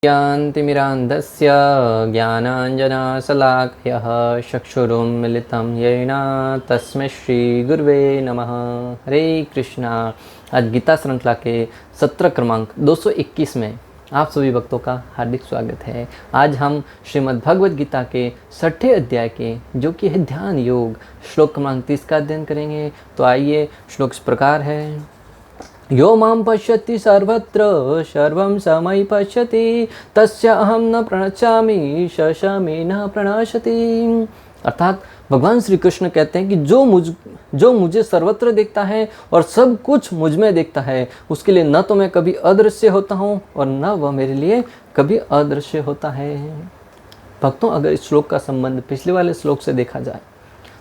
यान्तिमिरान्धस्य ज्ञानाञ्जनशलाकयः चक्षुरुन्मिलितं येन तस्मै श्रीगुरुवे नमः। हरे कृष्णा। आज गीता श्रृंखला के सत्र क्रमांक 221 में आप सभी भक्तों का हार्दिक स्वागत है। आज हम श्रीमद् भगवद गीता के 6ठे अध्याय के जो कि है ध्यान योग श्लोक क्रमांक 30 का अध्ययन करेंगे। तो आइए, श्लोक इस प्रकार है। यो मां पश्यति सर्वत्र सर्वं समयि पश्यति तस्य अहं न प्रणश्यामि स मे न प्रणश्यति। अर्थात भगवान श्री कृष्ण कहते हैं कि जो मुझे सर्वत्र देखता है और सब कुछ मुझ में देखता है, उसके लिए न तो मैं कभी अदृश्य होता हूँ और न वह मेरे लिए कभी अदृश्य होता है। भक्तों, अगर इस श्लोक का संबंध पिछले वाले श्लोक से देखा जाए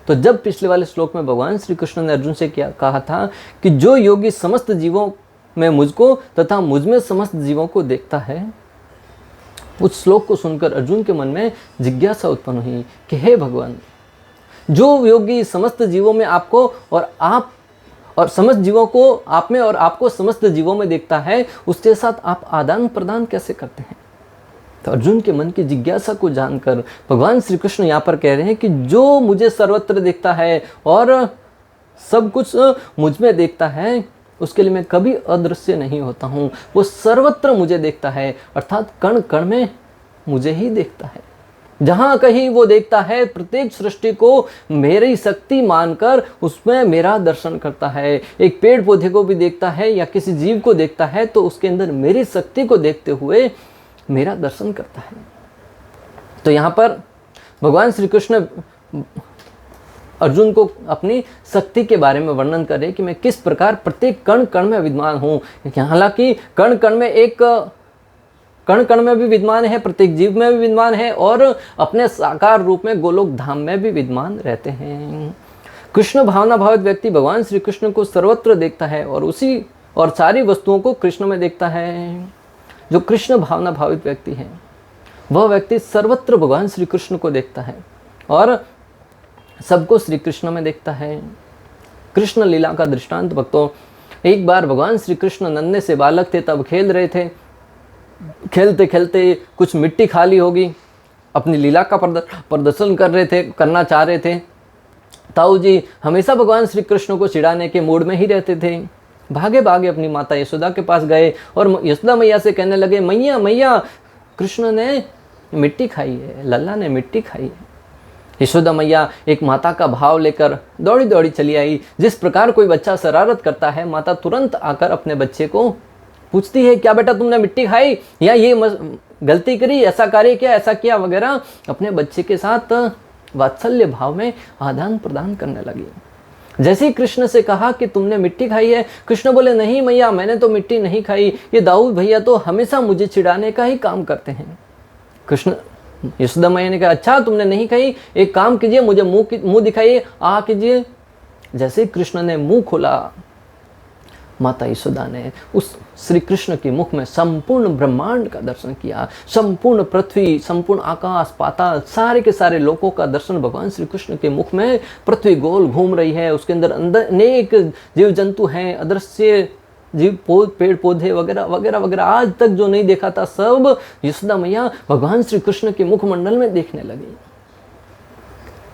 तो जब पिछले वाले श्लोक में भगवान श्री कृष्ण ने अर्जुन से कहा था कि जो योगी समस्त जीवों में मुझको तथा मुझ में समस्त जीवों को देखता है, उस श्लोक को सुनकर अर्जुन के मन में जिज्ञासा उत्पन्न हुई कि हे भगवान, जो योगी समस्त जीवों में आपको और आप और समस्त जीवों को आप में और आपको समस्त जीवों में देखता है, उसके साथ आप आदान प्रदान कैसे करते हैं? तो अर्जुन के मन की जिज्ञासा को जानकर भगवान श्री कृष्ण यहाँ पर कह रहे हैं कि जो मुझे सर्वत्र देखता है और सब कुछ मुझ में देखता है, उसके लिए मैं कभी अदृश्य नहीं होता हूँ। वो सर्वत्र मुझे देखता है, अर्थात कण कण में मुझे ही देखता है। जहाँ कहीं वो देखता है, प्रत्येक सृष्टि को मेरी शक्ति मानकर उसमें मेरा दर्शन करता है। एक पेड़ पौधे को भी देखता है या किसी जीव को देखता है तो उसके अंदर मेरी शक्ति को देखते हुए मेरा दर्शन करता है। तो यहाँ पर भगवान श्री कृष्ण अर्जुन को अपनी शक्ति के बारे में वर्णन कर रहे कि मैं किस प्रकार प्रत्येक कण कण में विद्यमान हूँ। हालांकि कण कण में भी विद्यमान है, प्रत्येक जीव में भी विद्यमान है और अपने साकार रूप में गोलोक धाम में भी विद्यमान रहते हैं। कृष्ण भावना भावित व्यक्ति भगवान श्री कृष्ण को सर्वत्र देखता है और सारी वस्तुओं को कृष्ण में देखता है। जो कृष्ण भावना भावित व्यक्ति है वह व्यक्ति सर्वत्र भगवान श्री कृष्ण को देखता है और सबको श्री कृष्ण में देखता है। कृष्ण लीला का दृष्टांत भक्तों, एक बार भगवान श्री कृष्ण नन्हे से बालक थे, तब खेल रहे थे। खेलते खेलते कुछ मिट्टी खाली होगी, अपनी लीला का प्रदर्शन करना चाह रहे थे। ताऊ जी हमेशा भगवान श्री कृष्ण को चिढ़ाने के मूड में ही रहते थे। भागे भागे अपनी माता यशोदा के पास गए और यशोदा मैया से कहने लगे, मैया मैया, कृष्ण ने मिट्टी खाई है, लल्ला ने मिट्टी खाई है। यशोदा मैया एक माता का भाव लेकर दौड़ी दौड़ी चली आई। जिस प्रकार कोई बच्चा शरारत करता है, माता तुरंत आकर अपने बच्चे को पूछती है, क्या बेटा तुमने मिट्टी खाई या ये गलती करी, ऐसा कार्य किया, ऐसा किया वगैरह। अपने बच्चे के साथ वात्सल्य भाव में आदान प्रदान करने लगी। जैसे ही कृष्ण से कहा कि तुमने मिट्टी खाई है, कृष्ण बोले, नहीं मैया, मैंने तो मिट्टी नहीं खाई, ये दाऊद भैया तो हमेशा मुझे चिढ़ाने का ही काम करते हैं। कृष्ण यशोदा मैया ने कहा, अच्छा तुमने नहीं खाई, एक काम कीजिए, मुझे मुंह दिखाइए, आ कीजिए। जैसे कृष्ण ने मुंह खोला, माता यशोदा ने उस श्री कृष्ण के मुख में संपूर्ण ब्रह्मांड का दर्शन किया। संपूर्ण पृथ्वी, संपूर्ण आकाश पाताल, सारे के सारे लोकों का दर्शन भगवान श्री कृष्ण के मुख में। पृथ्वी गोल घूम रही है, उसके अंदर अनेक जीव जंतु हैं, अदृश्य जीव पेड़ पौधे वगैरह वगैरह वगैरह, आज तक जो नहीं देखा था सब यशोदा मैया भगवान श्री कृष्ण के मुखमंडल में देखने लगी।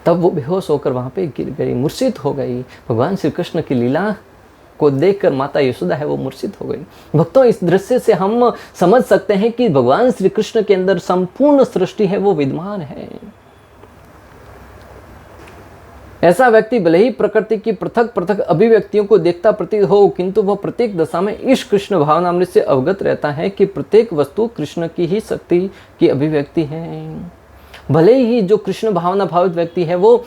तब वो बेहोश होकर वहां पे गिर गई, मूर्छित हो गई। भगवान श्री कृष्ण की लीला को देखकर माता यशोदा है वो मूर्छित हो गई। भक्तों, इस दृश्य से हम समझ सकते हैं कि भगवान श्री कृष्ण के अंदर संपूर्ण सृष्टि है वो विद्यमान है। ऐसा व्यक्ति भले ही प्रकृति की पृथक पृथक अभिव्यक्तियों को देखता प्रतीत हो, किंतु वह प्रत्येक दशा में इस कृष्ण भावनामृत से अवगत रहता है कि प्रत्येक वस्तु कृष्ण की ही शक्ति की अभिव्यक्ति है। भले ही जो कृष्ण भावना भावित व्यक्ति है वो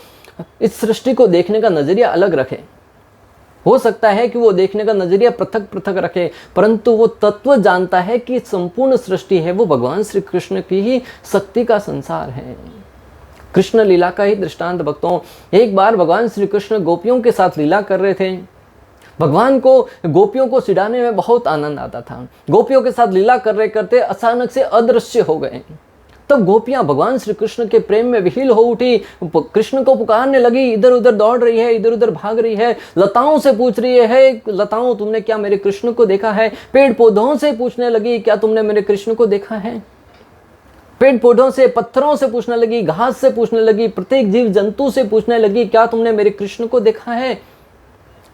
इस सृष्टि को देखने का नजरिया अलग रखे, हो सकता है कि वो देखने का नजरिया पृथक पृथक रखे, परंतु वो तत्व जानता है कि संपूर्ण सृष्टि है वो भगवान श्री कृष्ण की ही शक्ति का संसार है। कृष्ण लीला का ही दृष्टांत भक्तों, एक बार भगवान श्री कृष्ण गोपियों के साथ लीला कर रहे थे। भगवान को गोपियों को चिढ़ाने में बहुत आनंद आता था। गोपियों के साथ लीला करते अचानक से अदृश्य हो गए। तब गोपियां भगवान श्री कृष्ण के प्रेम में विहील हो उठी, कृष्ण को पुकारने लगी, इधर उधर दौड़ रही है, इधर उधर भाग रही है, लताओं से पूछ रही है, लताओं तुमने क्या मेरे कृष्ण को देखा है? पेड़ पौधों से पूछने लगी, क्या तुमने मेरे कृष्ण को देखा है? पेड़ पौधों से, पत्थरों से पूछने लगी, घास से पूछने लगी, प्रत्येक जीव जंतु से पूछने लगी, क्या तुमने मेरे कृष्ण को देखा है?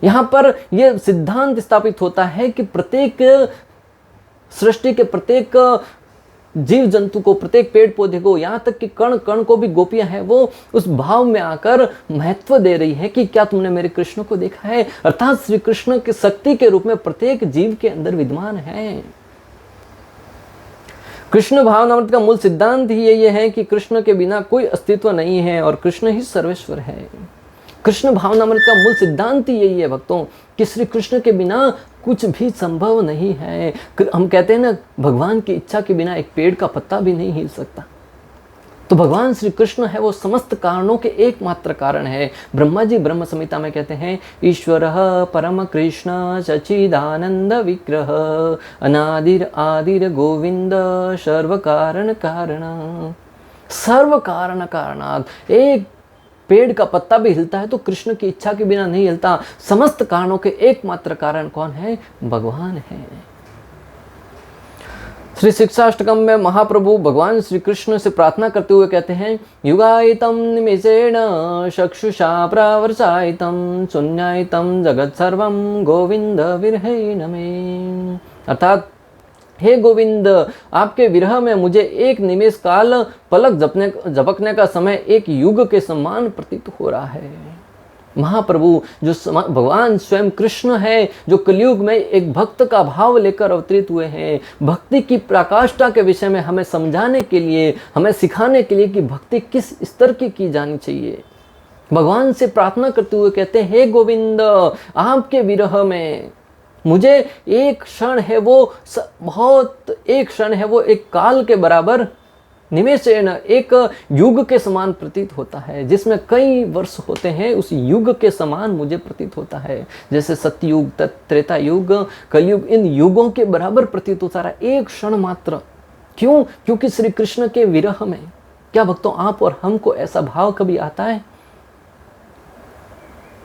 यहां पर यह सिद्धांत स्थापित होता है कि प्रत्येक सृष्टि के प्रत्येक जीव जंतु को, प्रत्येक पेड़ पौधे को, यहां तक कि कण कण को भी गोपियां हैं वो उस भाव में आकर महत्व दे रही है कि क्या तुमने मेरे कृष्ण को देखा है। अर्थात श्री कृष्ण की शक्ति के रूप में प्रत्येक जीव के अंदर विद्यमान है। कृष्ण भावनामृत का मूल सिद्धांत ही यही है कि कृष्ण के बिना कोई अस्तित्व नहीं है और कृष्ण ही सर्वेश्वर है। कृष्ण भावनामृत का मूल सिद्धांत ही यही है भक्तों कि श्री कृष्ण के बिना कुछ भी संभव नहीं है। हम कहते हैं ना, भगवान की इच्छा के बिना एक पेड़ का पत्ता भी नहीं हिल सकता। तो भगवान श्री कृष्ण है वो समस्त कारणों के एकमात्र कारण है। ब्रह्मा जी ब्रह्म संहिता में कहते हैं, ईश्वर परम कृष्ण सच्चिदानंद विग्रह अनादिर आदिर गोविंद सर्व कारण कारण। सर्व कारण कारणात्, एक पेड़ का पत्ता भी हिलता है तो कृष्ण की इच्छा के बिना नहीं हिलता। समस्त कारणों के एकमात्र कारण कौन है? भगवान है। श्री शिक्षाष्टकम में महाप्रभु भगवान श्री कृष्ण से प्रार्थना करते हुए कहते हैं, युगायितम निमिषेण चक्षुषा प्रवर्षायितम शून्यायितम जगत सर्वम गोविंद विरहे नमे। अर्थात हे गोविंद, आपके विरह में मुझे एक निमेष काल पलक झपकने का समय एक युग के समान प्रतीत हो रहा है। महाप्रभु जो भगवान स्वयं कृष्ण है, जो कलयुग में एक भक्त का भाव लेकर अवतरित हुए हैं, भक्ति की प्रकाष्ठा के विषय में हमें समझाने के लिए, हमें सिखाने के लिए कि भक्ति किस स्तर की जानी चाहिए। भगवान से प्रार्थना करते हुए कहते हैं, हे गोविंद, आपके विरह में मुझे एक क्षण है वो बहुत, एक क्षण है वो एक काल के बराबर, निमेषेण एक युग के समान प्रतीत होता है। जिसमें कई वर्ष होते हैं, उस युग के समान मुझे प्रतीत होता है। जैसे सतयुग, त्रेता युग, कलयुग, इन युगों के बराबर प्रतीत होता है एक क्षण मात्र। क्यों? क्योंकि श्री कृष्ण के विरह में। क्या भक्तों, आप और हमको ऐसा भाव कभी आता है?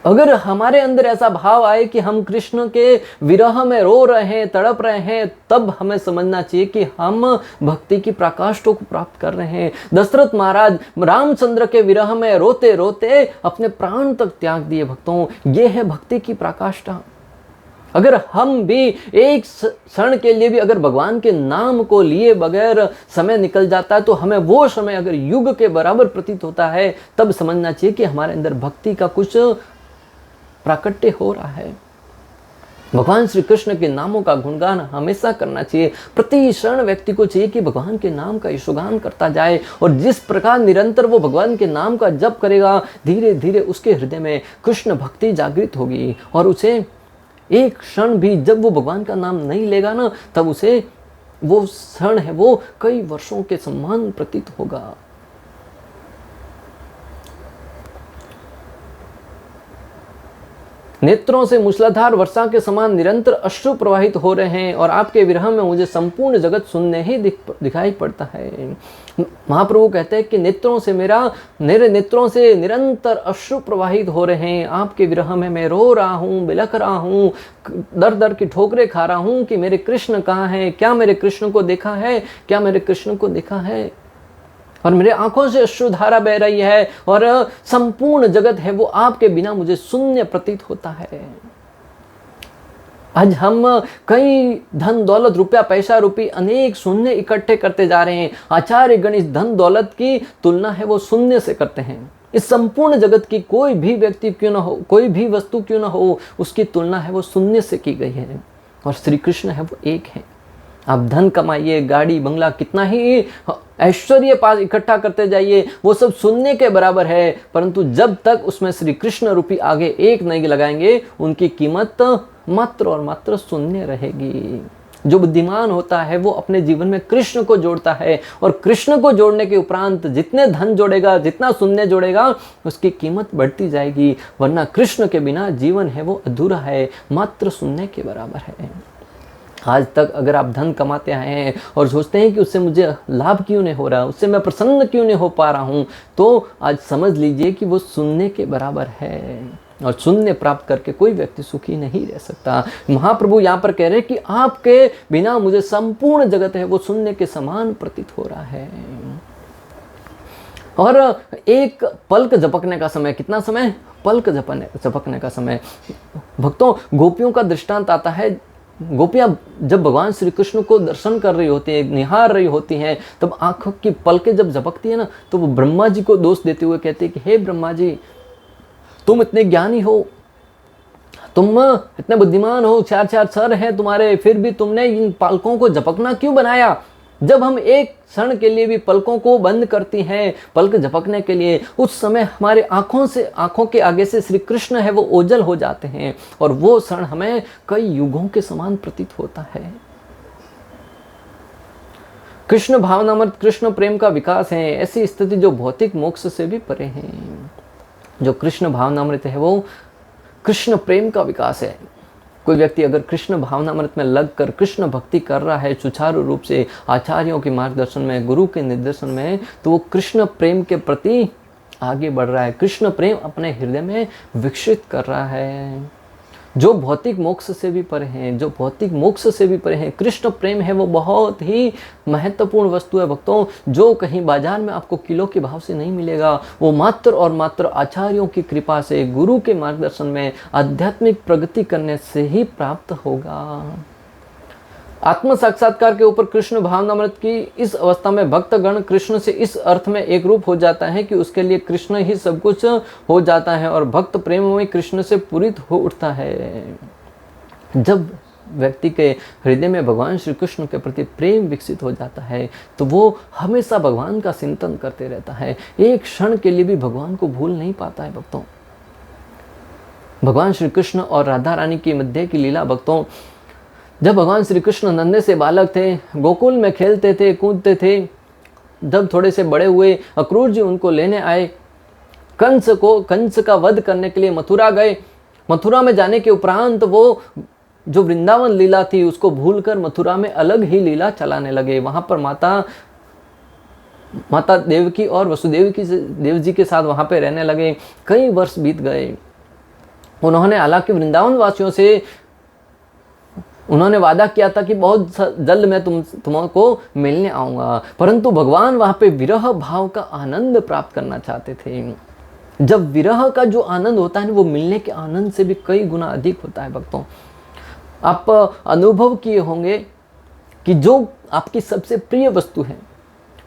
अगर हमारे अंदर ऐसा भाव आए कि हम कृष्ण के विरह में रो रहे हैं, तड़प रहे हैं, तब हमें समझना चाहिए कि हम भक्ति की प्रकाष्ठों को प्राप्त कर रहे हैं। दशरथ महाराज रामचंद्र के विरह में रोते रोते अपने प्राण तक त्याग दिए। भक्तों, ये है भक्ति की प्रकाष्ठा। अगर हम भी एक क्षण के लिए भी अगर भगवान के नाम को लिए बगैर समय निकल जाता है, तो हमें वो समय अगर युग के बराबर प्रतीत होता है, तब समझना चाहिए कि हमारे अंदर भक्ति का कुछ प्राकट्य हो रहा है। भगवान श्री कृष्ण के नामों का गुणगान हमेशा करना चाहिए। प्रति क्षण व्यक्ति को चाहिए कि भगवान के नाम का यशोगान करता जाए, और जिस प्रकार निरंतर वो भगवान के नाम का जप करेगा, धीरे धीरे उसके हृदय में कृष्ण भक्ति जागृत होगी, और उसे एक क्षण भी जब वो भगवान का नाम नहीं लेगा ना, तब उसे वो क्षण है वो कई वर्षों के समान प्रतीत होगा। नेत्रों से मूसलाधार वर्षा के समान निरंतर अश्रु प्रवाहित हो रहे हैं, और आपके विरह में मुझे संपूर्ण जगत शून्य ही दिखाई पड़ता है। महाप्रभु कहते हैं कि मेरे नेत्रों से निरंतर अश्रु प्रवाहित हो रहे हैं। आपके विरह में मैं रो रहा हूँ, बिलख रहा हूँ, दर दर की ठोकरें खा रहा हूँ कि मेरे कृष्ण कहाँ हैं? क्या मेरे कृष्ण को देखा है? क्या मेरे कृष्ण को देखा है? और मेरे आंखों से अश्रुधारा बह रही है, और संपूर्ण जगत है वो आपके बिना मुझे शून्य प्रतीत होता है। आज हम कई धन दौलत, रुपया पैसा रूपी अनेक शून्य इकट्ठे करते जा रहे हैं। आचार्य गण इस धन दौलत की तुलना है वो शून्य से करते हैं। इस संपूर्ण जगत की कोई भी व्यक्ति क्यों ना हो, कोई भी वस्तु क्यों ना हो, उसकी तुलना है वो शून्य से की गई है। और श्री कृष्ण है वो एक है। आप धन कमाइए, गाड़ी बंगला, कितना ही ऐश्वर्य पास इकट्ठा करते जाइए, वो सब शून्य के बराबर है। परंतु जब तक उसमें श्री कृष्ण रूपी आगे एक नहीं लगाएंगे, उनकी कीमत मात्र और मात्र शून्य रहेगी। जो बुद्धिमान होता है वो अपने जीवन में कृष्ण को जोड़ता है, और कृष्ण को जोड़ने के उपरांत जितने धन जोड़ेगा, जितना शून्य जोड़ेगा, उसकी कीमत बढ़ती जाएगी। वरना कृष्ण के बिना जीवन है वो अधूरा है, मात्र शून्य के बराबर है। आज तक अगर आप धन कमाते आए हैं और सोचते हैं कि उससे मुझे लाभ क्यों नहीं हो रहा, उससे मैं प्रसन्न क्यों नहीं हो पा रहा हूँ, तो आज समझ लीजिए कि वो शून्य के बराबर है। और शून्य प्राप्त करके कोई व्यक्ति सुखी नहीं रह सकता। महाप्रभु यहाँ पर कह रहे हैं कि आपके बिना मुझे संपूर्ण जगत है वो शून्य के समान प्रतीत हो रहा है। और एक पलक झपकने का समय, कितना समय? पलक झपकने का समय। भक्तों, गोपियों का दृष्टांत आता है। गोपियां जब भगवान श्री कृष्ण को दर्शन कर रही होती हैं, निहार रही होती हैं, तब आंखों की पलकें जब झपकती है ना, तो वो ब्रह्मा जी को दोष देते हुए कहते हैं कि हे ब्रह्मा जी, तुम इतने ज्ञानी हो, तुम इतने बुद्धिमान हो, चार चार सर हैं तुम्हारे, फिर भी तुमने इन पलकों को झपकना क्यों बनाया? जब हम एक क्षण के लिए भी पलकों को बंद करती हैं, पलक झपकने के लिए, उस समय हमारे आंखों के आगे से श्री कृष्ण है वो ओझल हो जाते हैं, और वो क्षण हमें कई युगों के समान प्रतीत होता है। कृष्ण भावनामृत, कृष्ण प्रेम का विकास है ऐसी स्थिति जो भौतिक मोक्ष से भी परे है। जो कृष्ण भावनामृत है वो कृष्ण प्रेम का विकास है। कोई व्यक्ति अगर कृष्ण भावनामृत में लगकर कृष्ण भक्ति कर रहा है सुचारू रूप से, आचार्यों के मार्गदर्शन में, गुरु के निर्देशन में, तो वो कृष्ण प्रेम के प्रति आगे बढ़ रहा है, कृष्ण प्रेम अपने हृदय में विकसित कर रहा है। जो भौतिक मोक्ष से भी परे हैं, जो भौतिक मोक्ष से भी परे हैं, कृष्ण प्रेम है वो बहुत ही महत्वपूर्ण वस्तु है भक्तों, जो कहीं बाजार में आपको किलो के भाव से नहीं मिलेगा। वो मात्र और मात्र आचार्यों की कृपा से, गुरु के मार्गदर्शन में आध्यात्मिक प्रगति करने से ही प्राप्त होगा। आत्म साक्षात्कार के ऊपर कृष्ण भावनामृत की इस अवस्था में भक्तगण कृष्ण से इस अर्थ में एक रूप हो जाता है कि उसके लिए कृष्ण ही सब कुछ हो जाता है, और भक्त प्रेम में कृष्ण से पूरित हो उठता है। जब व्यक्ति के हृदय में भगवान श्री कृष्ण के प्रति प्रेम विकसित हो जाता है, तो वो हमेशा भगवान का चिंतन करते रहता है, एक क्षण के लिए भी भगवान को भूल नहीं पाता है। भक्तों, भगवान श्री कृष्ण और राधा रानी की मध्य की लीला भक्तों, जब भगवान श्री कृष्ण नन्हे से बालक थे, गोकुल में खेलते थे, कूदते थे, जब थोड़े से बड़े हुए, अक्रूर जी उनको लेने आए, कंस का वध करने के लिए मथुरा गए। मथुरा में जाने के उपरांत वो जो वृंदावन लीला थी उसको भूलकर मथुरा में अलग ही लीला चलाने लगे। वहां पर माता देवकी और वसुदेव देव जी के साथ वहां पे रहने लगे। कई वर्ष बीत गए। उन्होंने हालांकि वृंदावन वासियों से उन्होंने वादा किया था कि बहुत जल्द मैं तुमको मिलने आऊँगा, परंतु भगवान वहाँ पे विरह भाव का आनंद प्राप्त करना चाहते थे। जब विरह का जो आनंद होता है वो मिलने के आनंद से भी कई गुना अधिक होता है। भक्तों, आप अनुभव किए होंगे कि जो आपकी सबसे प्रिय वस्तु है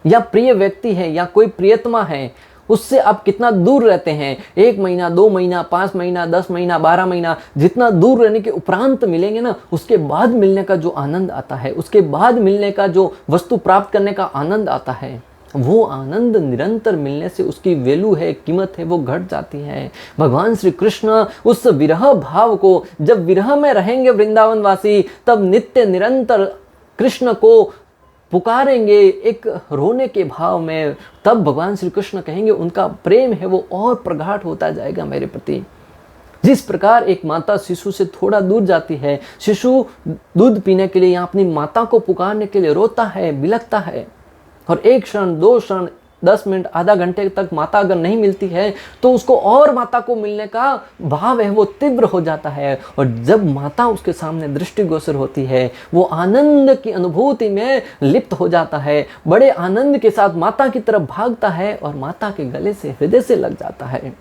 या प्रिय व्यक्ति है या कोई प्रियतमा है, उससे आप कितना दूर रहते हैं, 1 महीना, 2 महीना, 5 महीना, 10 महीना, 12 महीना, जितना दूर रहने के उपरांत मिलेंगे ना, उसके बाद मिलने का जो आनंद आता है, उसके बाद मिलने का जो वस्तु प्राप्त करने का आनंद आता है, वो आनंद निरंतर मिलने से उसकी वैल्यू है, कीमत है, वो घट जाती है। भगवान श्री कृष्ण उस विरह भाव को, जब विरह में रहेंगे वृंदावन वासी, तब नित्य निरंतर कृष्ण को पुकारेंगे एक रोने के भाव में, तब भगवान श्री कृष्ण कहेंगे उनका प्रेम है वो और प्रगाढ़ होता जाएगा मेरे प्रति। जिस प्रकार एक माता शिशु से थोड़ा दूर जाती है, शिशु दूध पीने के लिए या अपनी माता को पुकारने के लिए रोता है, बिलखता है, और 1 क्षण, 2 क्षण, 10 मिनट, आधा घंटे तक माता अगर नहीं मिलती है तो उसको और माता को मिलने का भाव है वो तीव्र हो जाता है। और जब माता उसके सामने दृष्टिगोचर होती है, वो आनंद की अनुभूति में लिप्त हो जाता है, बड़े आनंद के साथ माता की तरफ भागता है और माता के गले से, हृदय से लग जाता है।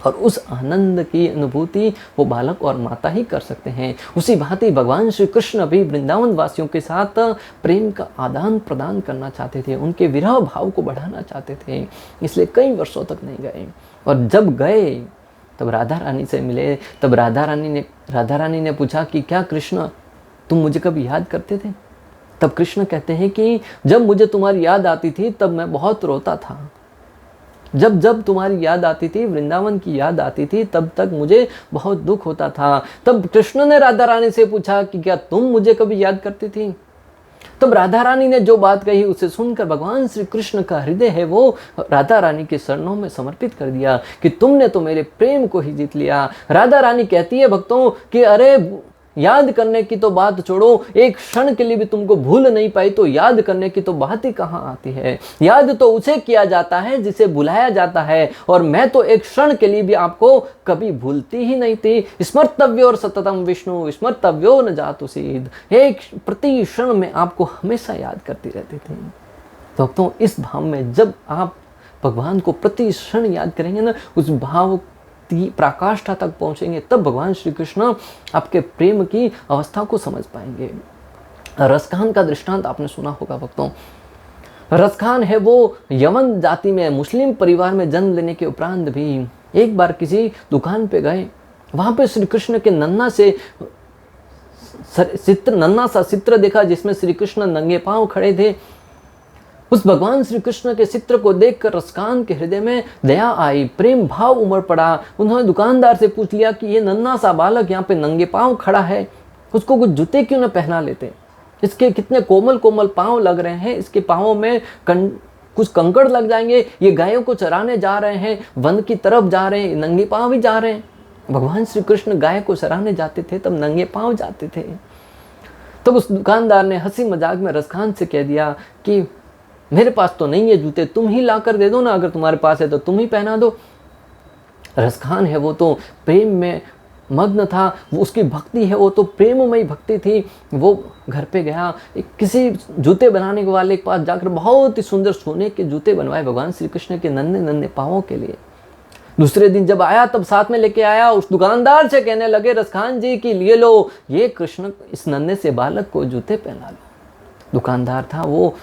और उस आनंद की अनुभूति वो बालक और माता ही कर सकते हैं। उसी भांति भगवान श्री कृष्ण भी वृंदावन वासियों के साथ प्रेम का आदान प्रदान करना चाहते थे, उनके विरह भाव को बढ़ाना चाहते थे, इसलिए कई वर्षों तक नहीं गए। और जब गए तब राधा रानी से मिले। तब राधा रानी ने पूछा कि क्या कृष्ण तुम मुझे कभी याद करते थे? तब कृष्ण कहते हैं कि जब मुझे तुम्हारी याद आती थी तब मैं बहुत रोता था। जब तुम्हारी याद आती थी, वृंदावन की याद आती थी, तब तक मुझे बहुत दुख होता था। तब कृष्ण ने राधा रानी से पूछा कि क्या तुम मुझे कभी याद करती थी? तब राधा रानी ने जो बात कही उसे सुनकर भगवान श्री कृष्ण का हृदय है वो राधा रानी के चरणों में समर्पित कर दिया कि तुमने तो मेरे प्रेम को ही जीत लिया। राधा रानी कहती है भक्तों कि अरे याद करने की तो बात छोड़ो, एक क्षण के लिए भी तुमको भूल नहीं पाई तो याद करने की तो बात ही कहाँ आती है। याद तो उसे किया जाता है जिसे बुलाया जाता है, और मैं तो एक क्षण के लिए भी आपको कभी भूलती ही नहीं थी। स्मर्तव्यो और सततम विष्णु स्मर्तव्यो न जातु सीध, एक प्रति क्षण में आपको हमेशा याद करती रहती थी। दोस्तों, इस भाव में जब आप भगवान को प्रति क्षण याद करेंगे ना, उस भाव की पराकाष्ठा तक पहुंचेंगे, तब भगवान श्री कृष्ण आपके प्रेम की अवस्था को समझ पाएंगे। रसखान का दृष्टांत आपने सुना होगा भक्तों। रसखान है वो यमन जाति में मुस्लिम परिवार में जन्म लेने के उपरांत भी एक बार किसी दुकान पे गए, वहां पे श्री कृष्ण के नन्ना सा चित्र देखा जिसमें श्री कृष्ण नंगे पांव खड़े थे। उस भगवान श्री कृष्ण के चित्र को देखकर रसखान के हृदय में दया आई, प्रेम भाव उमड़ पड़ा। उन्होंने दुकानदार से पूछ लिया कि ये नन्ना सा बालक यहाँ पे नंगे पांव खड़ा है, उसको कुछ जूते क्यों न पहना लेते, इसके कितने कोमल कोमल पांव लग रहे हैं, इसके पांवों में कुछ कंकड़ लग जाएंगे, ये गायों को चराने जा रहे हैं, वन की तरफ जा रहे हैं, नंगे पांव ही जा रहे हैं। भगवान श्री कृष्ण गाय को चराने जाते थे तब नंगे पांव जाते थे। तब उस दुकानदार ने हंसी मजाक में रसखान से कह दिया कि मेरे पास तो नहीं है जूते, तुम ही ला कर दे दो ना, अगर तुम्हारे पास है तो तुम ही पहना दो। रसखान है वो तो प्रेम में मग्न था, वो उसकी भक्ति है वो तो प्रेममयी भक्ति थी। वो घर पे गया, किसी जूते बनाने वाले के पास जाकर बहुत ही सुंदर सोने के जूते बनवाए भगवान श्री कृष्ण के नन्हे नन्हे पाँवों के लिए। दूसरे दिन जब आया तब साथ में लेके आया, उस दुकानदार से कहने लगे रसखान जी कि लिए लो, ये कृष्ण इस नन्हे से बालक को जूते पहना लो। दुकानदार था वो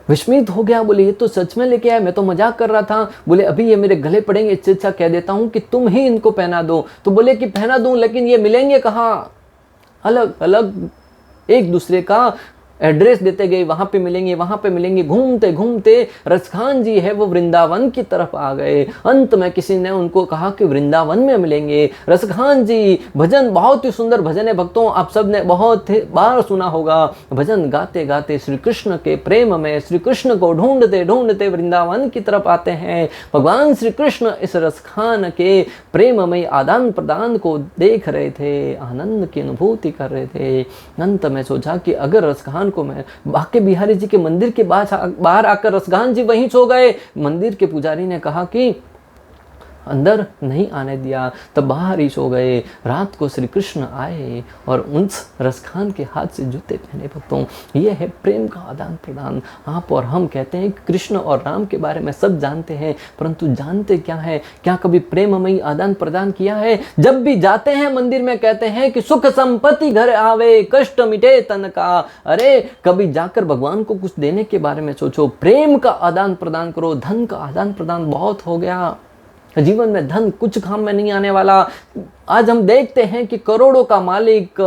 विस्मित हो गया, बोले ये तो सच में लेके आया, मैं तो मजाक कर रहा था। बोले अभी ये मेरे गले पड़ेंगे, इससे अच्छा कह देता हूँ कि तुम ही इनको पहना दो। तो बोले कि पहना दूं, लेकिन ये मिलेंगे कहाँ? अलग अलग एक दूसरे का एड्रेस देते गए, वहां पे मिलेंगे वहां पे मिलेंगे। घूमते घूमते रसखान जी है वो वृंदावन की तरफ आ गए। अंत में किसी ने उनको कहा कि वृंदावन में मिलेंगे। रसखान जी भजन, बहुत ही सुंदर भजन है भक्तों, आप सब ने बहुत बार सुना होगा। भजन गाते गाते श्री कृष्ण के प्रेम में श्री कृष्ण को ढूंढते ढूंढते वृंदावन की तरफ आते हैं। भगवान श्री कृष्ण इस रसखान के प्रेममय आदान प्रदान को देख रहे थे, आनंद की अनुभूति कर रहे थे। अंत में सोचा कि अगर रसखान को मैं बाके बिहारी जी के मंदिर के बाहर आकर रसखान जी वहीं सो गए। मंदिर के पुजारी ने कहा कि अंदर नहीं आने दिया, तब बाहर ही सो गए। रात को श्री कृष्ण आए और उस रसखान के हाथ से जूते पहने। भक्तों, ये है प्रेम का आदान प्रदान। आप और हम कहते हैं कि कृष्ण और राम के बारे में सब जानते हैं, परंतु जानते क्या है? क्या कभी प्रेममयी आदान प्रदान किया है? जब भी जाते हैं मंदिर में कहते हैं कि सुख संपत्ति घर आवे, कष्ट मिटे तन का। अरे कभी जाकर भगवान को कुछ देने के बारे में सोचो, प्रेम का आदान प्रदान करो। धन का आदान प्रदान बहुत हो गया, जीवन में धन कुछ काम में नहीं आने वाला। आज हम देखते हैं कि करोड़ों का मालिक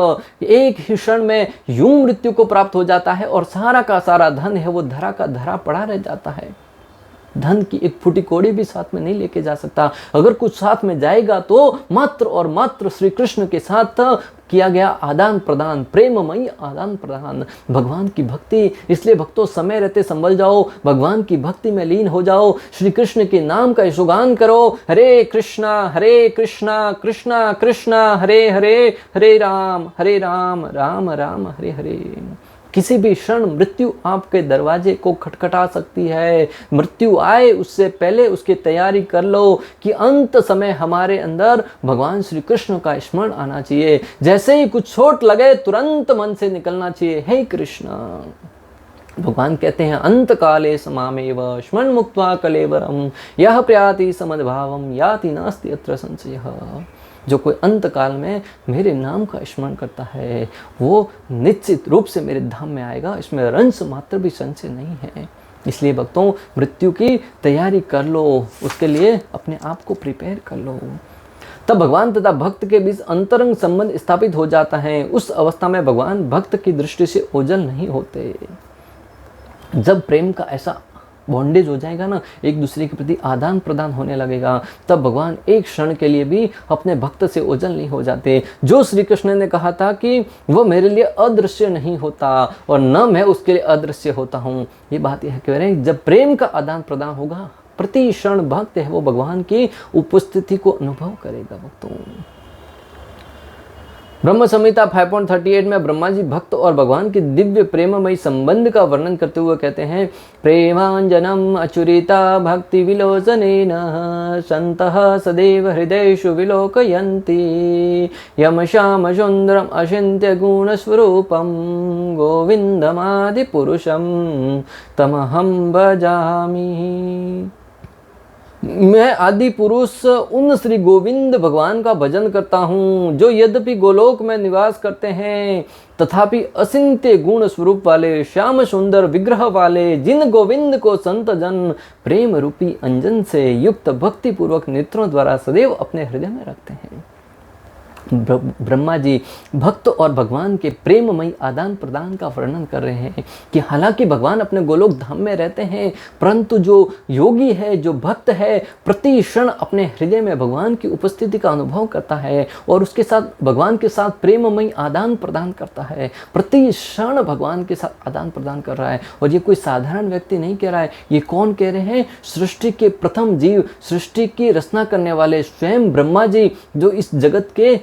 एक ही क्षण में यूं मृत्यु को प्राप्त हो जाता है और सारा का सारा धन है वो धरा का धरा पड़ा रह जाता है। धन की एक फूटी कौड़ी भी साथ में नहीं लेके जा सकता। अगर कुछ साथ में जाएगा तो मात्र और मात्र श्री कृष्ण के साथ किया गया आदान प्रदान, प्रेममयी आदान प्रदान, भगवान की भक्ति। इसलिए भक्तों, समय रहते संभल जाओ, भगवान की भक्ति में लीन हो जाओ, श्री कृष्ण के नाम का सुगान करो। हरे कृष्णा कृष्णा कृष्णा हरे हरे, हरे राम राम राम हरे हरे। किसी भी क्षण मृत्यु आपके दरवाजे को खटखटा सकती है। मृत्यु आए उससे पहले उसकी तैयारी कर लो कि अंत समय हमारे अंदर भगवान श्री कृष्ण का स्मरण आना चाहिए। जैसे ही कुछ चोट लगे तुरंत मन से निकलना चाहिए, हे कृष्ण। भगवान कहते हैं अंत काले समामेव स्मरण मुक्त्वा कलेवरम यह प्रयाति समद्भावम याति नास्ति अत्र संशयः। जो कोई अंत काल में मेरे नाम का स्मरण करता है वो निश्चित रूप से मेरे धाम में आएगा, इसमें रंस मात्र भी संशय नहीं है। इसलिए भक्तों, मृत्यु की तैयारी कर लो, उसके लिए अपने आप को प्रिपेयर कर लो। तब भगवान तथा भक्त के बीच अंतरंग संबंध स्थापित हो जाता है। उस अवस्था में भगवान भक्त की दृष्टि से ओझल नहीं होते। जब प्रेम का ऐसा बॉन्डेज हो जाएगा ना, एक दूसरे के प्रति आदान प्रदान होने लगेगा, तब भगवान एक क्षण के लिए भी अपने भक्त से ओझल नहीं हो जाते। जो श्री कृष्ण ने कहा था कि वो मेरे लिए अदृश्य नहीं होता और न मैं उसके लिए अदृश्य होता हूँ, ये बात यह कह रहे हैं। जब प्रेम का आदान प्रदान होगा, प्रति क्षण भक्त है वो भगवान की उपस्थिति को अनुभव करेगा। भक्तों, ब्रह्म संहिता 5.38 में ब्रह्मा जी भक्त और भगवान के दिव्य प्रेममयी संबंध का वर्णन करते हुए कहते हैं, प्रेमांजनम अचुरिता भक्ति विलोचनेन संतः सदैव हृदयेषु विलोकयन्ति यम श्याम सुंदरम अचिन्त्य गुण स्वरूपम गोविंदमादि पुरुषम तमहम भजामि। मैं आदि पुरुष उन श्री गोविंद भगवान का भजन करता हूँ जो यद्यपि गोलोक में निवास करते हैं तथापि अचिंत्य गुण स्वरूप वाले, श्याम सुंदर विग्रह वाले, जिन गोविंद को संत जन प्रेम रूपी अंजन से युक्त भक्ति पूर्वक नेत्रों द्वारा सदैव अपने हृदय में रखते हैं। ब्रह्मा जी भक्त और भगवान के प्रेममयी आदान प्रदान का वर्णन कर रहे हैं कि हालांकि भगवान अपने गोलोक धाम में रहते हैं, परंतु जो योगी है, जो भक्त है, प्रति क्षण अपने हृदय में भगवान की उपस्थिति का अनुभव करता है और उसके साथ भगवान के साथ प्रेममयी आदान प्रदान करता है। प्रति क्षण भगवान के साथ आदान प्रदान कर रहा है। और ये कोई साधारण व्यक्ति नहीं कह रहा है, ये कौन कह रहे हैं? सृष्टि के प्रथम जीव, सृष्टि की रचना करने वाले स्वयं ब्रह्मा जी, जो इस जगत के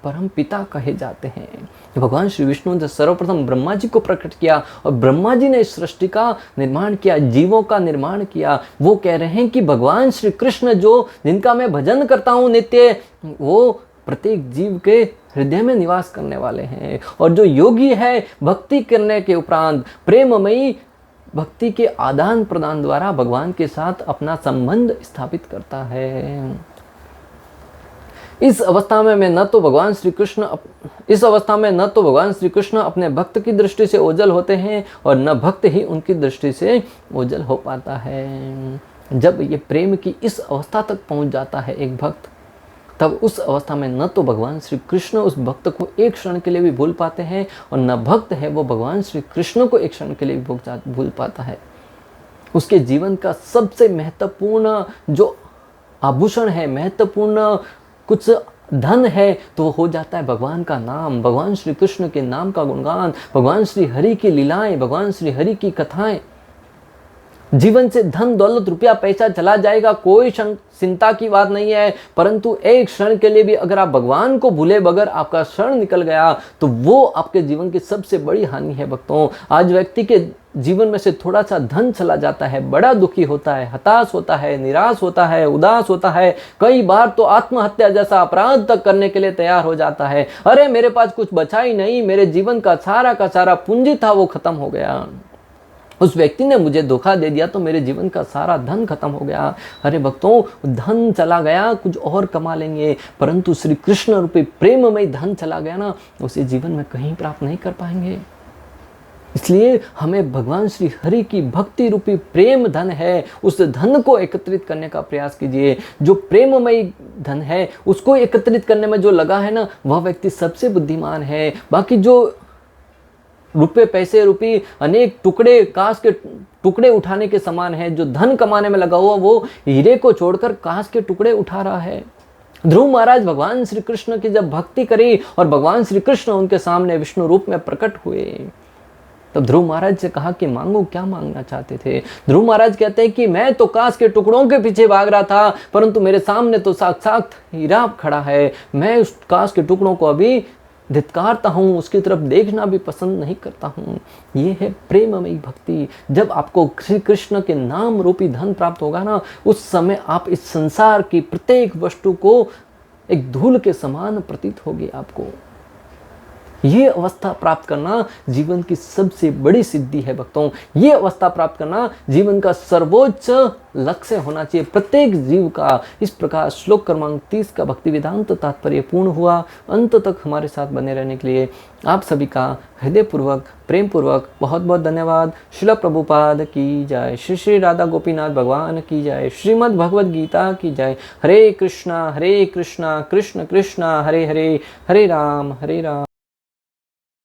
परम पिता कहे जाते हैं। भगवान श्री विष्णु ने सर्वप्रथम ब्रह्मा जी को प्रकट किया और ब्रह्मा जी ने इस सृष्टि का निर्माण किया, जीवों का निर्माण किया। वो कह रहे हैं कि भगवान श्री कृष्ण जो जिनका मैं भजन करता हूँ नित्य, वो प्रत्येक जीव के हृदय में निवास करने वाले हैं। और जो योगी है, भक्ति करने के उपरांत प्रेममयी भक्ति के आदान प्रदान द्वारा भगवान के साथ अपना संबंध स्थापित करता है। इस अवस्था में न तो भगवान श्री कृष्ण अपने भक्त की दृष्टि से ओझल होते हैं और न भक्त ही उनकी दृष्टि से ओझल हो पाता है। जब ये प्रेम की इस अवस्था तक पहुंच जाता है एक भक्त, तब उस अवस्था में न तो भगवान श्री कृष्ण उस भक्त को एक क्षण के लिए भी भूल पाते हैं और न भक्त है वो भगवान श्री कृष्ण को एक क्षण के लिए भी भूल पाता है। उसके जीवन का सबसे महत्वपूर्ण जो आभूषण है, महत्वपूर्ण कुछ धन है, तो हो जाता है भगवान का नाम, भगवान श्री कृष्ण के नाम का गुणगान, भगवान श्री हरि की लीलाएं, भगवान श्री हरि की कथाएं। जीवन से धन दौलत रुपया पैसा चला जाएगा, कोई चिंता की बात नहीं है, परंतु एक क्षण के लिए भी अगर आप भगवान को भूले बगैर आपका क्षण निकल गया तो वो आपके जीवन की सबसे बड़ी हानि है। भक्तों, आज व्यक्ति के जीवन में से थोड़ा सा धन चला जाता है, बड़ा दुखी होता है, हताश होता है, निराश होता है, उदास होता है, कई बार तो आत्महत्या जैसा अपराध तक करने के लिए तैयार हो जाता है। अरे मेरे पास कुछ बचा ही नहीं, मेरे जीवन का सारा पूंजी था वो खत्म हो गया, उस व्यक्ति ने मुझे धोखा दे दिया तो मेरे जीवन का सारा धन खत्म हो गया। अरे भक्तों, धन चला गया, कुछ और कमा लेंगे, परंतु श्री कृष्ण रूपी प्रेममय धन चला गया ना, उसे जीवन में कहीं प्राप्त नहीं कर पाएंगे। इसलिए हमें भगवान श्री हरि की भक्ति रूपी प्रेम धन है, उस धन को एकत्रित करने का प्रयास कीजिए। जो प्रेममय धन है उसको एकत्रित करने में जो लगा है ना, वह व्यक्ति सबसे बुद्धिमान है। बाकी जो रुपए पैसे रूपी अनेक टुकड़े, कांच के टुकड़े उठाने के समान है, जो धन कमाने में लगा हुआ वो हीरे को छोड़कर कांच के टुकड़े उठा रहा है। ध्रुव महाराज भगवान श्री कृष्ण की जब भक्ति करी और भगवान श्री कृष्ण उनके सामने विष्णु रूप में प्रकट हुए, तब ध्रुव महाराज से कहा कि मांगो, क्या मांगना चाहते थे। ध्रुव महाराज कहते हैं कि मैं तो कांच के टुकड़ों के पीछे भाग रहा था, परंतु मेरे सामने तो साक्षात हीरा खड़ा है। मैं उस कांच के टुकड़ों को अभी धिक्कारता हूँ, उसकी तरफ देखना भी पसंद नहीं करता हूँ। ये है प्रेममयी भक्ति। जब आपको श्री कृष्ण के नाम रूपी धन प्राप्त होगा ना, उस समय आप इस संसार की प्रत्येक वस्तु को एक धूल के समान प्रतीत होगी आपको। ये अवस्था प्राप्त करना जीवन की सबसे बड़ी सिद्धि है भक्तों। ये अवस्था प्राप्त करना जीवन का सर्वोच्च लक्ष्य होना चाहिए प्रत्येक जीव का। इस प्रकार श्लोक क्रमांक 30 का भक्ति वेदांत तात्पर्य पूर्ण हुआ। अंत तक हमारे साथ बने रहने के लिए आप सभी का हृदयपूर्वक प्रेम पूर्वक बहुत बहुत धन्यवाद। श्रील प्रभुपाद की जय। श्री श्री राधा गोपीनाथ भगवान की जय। श्रीमद् भगवद गीता की जय। हरे कृष्णा कृष्ण कृष्ण हरे हरे, हरे राम हरे राम।